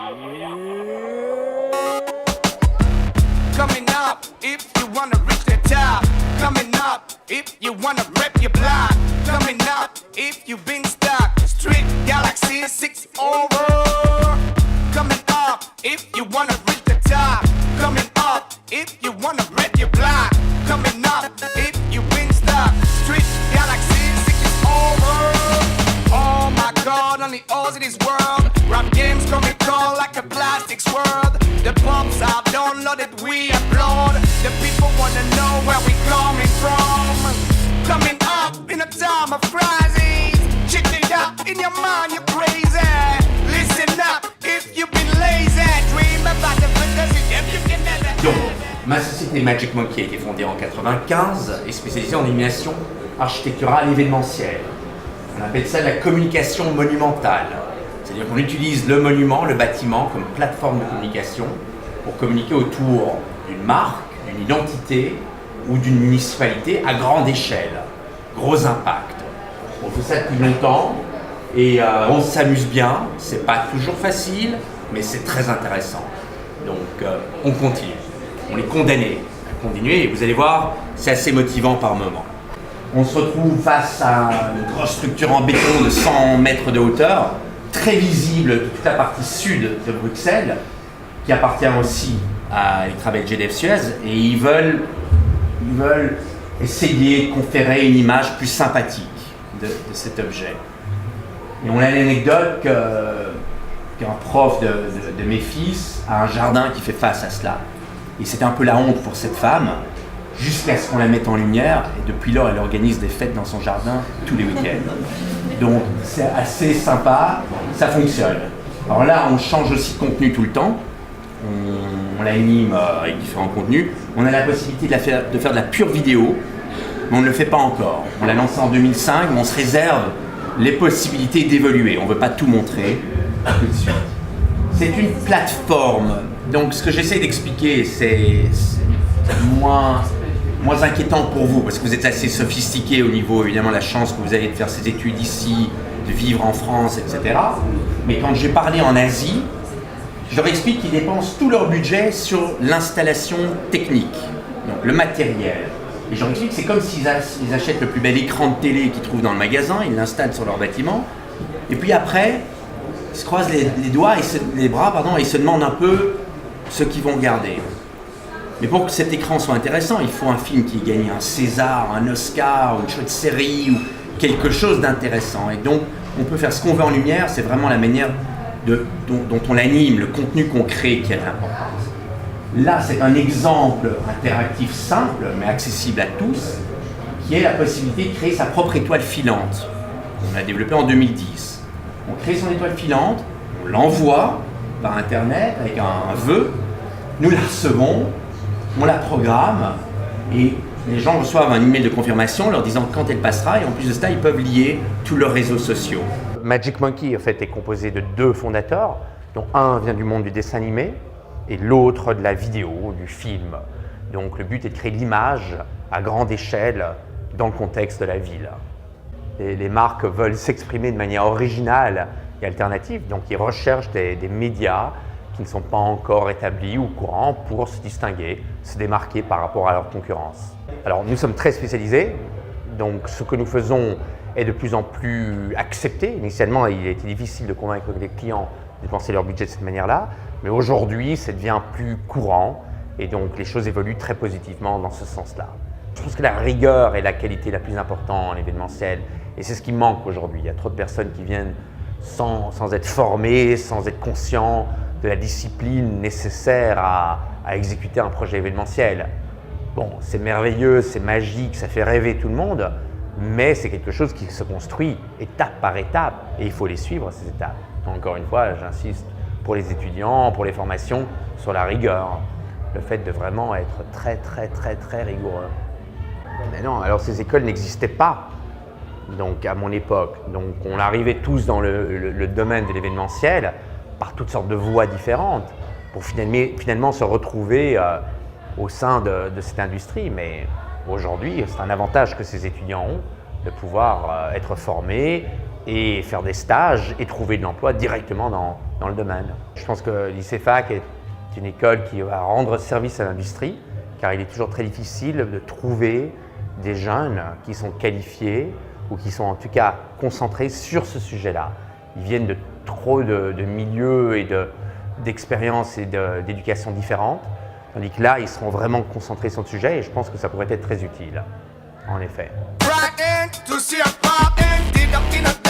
Coming up, if you wanna reach the top. Coming up, if you wanna rep your block. Coming up, if you've been stuck. Street Galaxy 6 over. Coming up, if you wanna reach the top. Coming up, if you wanna rep your block. Coming up, if you've been stuck. Street Galaxy 6 is over. Oh my God, on the O's in this world. Rap games coming cold like a plastic swirl. The pumps are downloaded, we applaud. The people wanna know where we coming from. Coming up in a time of crisis. Check it out, in your mind you're crazy. Listen up, if you've been lazy. Dream about the fantasy, if you can never. Donc, ma société Magic Monkey a été fondée en 1995 et spécialisée en illumination architecturale événementielle. On appelle ça la communication monumentale. C'est-à-dire qu'on utilise le monument, le bâtiment, comme plateforme de communication pour communiquer autour d'une marque, d'une identité ou d'une municipalité à grande échelle. Gros impact. On fait ça depuis longtemps et on s'amuse bien. C'est pas toujours facile, mais c'est très intéressant. Donc on continue. On est condamné à continuer et vous allez voir, c'est assez motivant par moment. On se retrouve face à une grosse structure en béton de 100 mètres de hauteur, très visible de toute la partie sud de Bruxelles, qui appartient aussi à Electra Belge et Suez, et ils veulent essayer de conférer une image plus sympathique de cet objet. Et on a l'anecdote qu'un prof de mes fils a un jardin qui fait face à cela. Et c'est un peu la honte pour cette femme, jusqu'à ce qu'on la mette en lumière, et depuis lors, elle organise des fêtes dans son jardin tous les week-ends. Donc c'est assez sympa, ça fonctionne. Alors là, on change aussi de contenu tout le temps, on l'anime avec différents contenus. On a la possibilité de faire de la pure vidéo, mais on ne le fait pas encore. On l'a lancé en 2005, mais on se réserve les possibilités d'évoluer. On ne veut pas tout montrer tout de suite. C'est une plateforme, donc ce que j'essaie d'expliquer, c'est moins inquiétant pour vous, parce que vous êtes assez sophistiqué au niveau, évidemment, de la chance que vous avez de faire ces études ici, de vivre en France, etc. Mais quand j'ai parlé en Asie, je leur explique qu'ils dépensent tout leur budget sur l'installation technique, donc le matériel. Et je leur explique que c'est comme s'ils achètent le plus bel écran de télé qu'ils trouvent dans le magasin, ils l'installent sur leur bâtiment, et puis après, ils se croisent les bras, et ils se demandent un peu ce qu'ils vont garder. Mais pour que cet écran soit intéressant, il faut un film qui gagne un César, un Oscar, une chouette série ou quelque chose d'intéressant. Et donc, on peut faire ce qu'on veut en lumière, c'est vraiment la manière dont on l'anime, le contenu qu'on crée qui a de l'importance. Là, c'est un exemple interactif simple, mais accessible à tous, qui est la possibilité de créer sa propre étoile filante. On l'a développé en 2010. On crée son étoile filante, on l'envoie par Internet avec un vœu, nous la recevons, on la programme et les gens reçoivent un email de confirmation leur disant quand elle passera, et en plus de ça, ils peuvent lier tous leurs réseaux sociaux. Magic Monkey en fait est composé de 2 fondateurs, dont un vient du monde du dessin animé et l'autre de la vidéo, du film. Donc le but est de créer l'image à grande échelle dans le contexte de la ville. Et les marques veulent s'exprimer de manière originale et alternative, donc ils recherchent des médias qui ne sont pas encore établis ou courants pour se distinguer, se démarquer par rapport à leur concurrence. Alors nous sommes très spécialisés, donc ce que nous faisons est de plus en plus accepté. Initialement, il était difficile de convaincre les clients de dépenser leur budget de cette manière-là, mais aujourd'hui, ça devient plus courant et donc les choses évoluent très positivement dans ce sens-là. Je pense que la rigueur est la qualité la plus importante en événementiel et c'est ce qui manque aujourd'hui. Il y a trop de personnes qui viennent sans être formées, sans être conscients de la discipline nécessaire à exécuter un projet événementiel. Bon, c'est merveilleux, c'est magique, ça fait rêver tout le monde, mais c'est quelque chose qui se construit étape par étape et il faut les suivre ces étapes. Encore une fois, j'insiste pour les étudiants, pour les formations, sur la rigueur, le fait de vraiment être très rigoureux. Mais non, alors ces écoles n'existaient pas donc, à mon époque. Donc on arrivait tous dans le domaine de l'événementiel par toutes sortes de voies différentes pour finalement se retrouver au sein de cette industrie. Mais aujourd'hui, c'est un avantage que ces étudiants ont de pouvoir être formés et faire des stages et trouver de l'emploi directement dans le domaine. Je pense que l'ICFAC est une école qui va rendre service à l'industrie, car il est toujours très difficile de trouver des jeunes qui sont qualifiés ou qui sont en tout cas concentrés sur ce sujet-là. Ils viennent de trop de milieux et d'expériences et d'éducation différentes, tandis que là, ils seront vraiment concentrés sur le sujet et je pense que ça pourrait être très utile, en effet. Frightened to see a party, dig up in a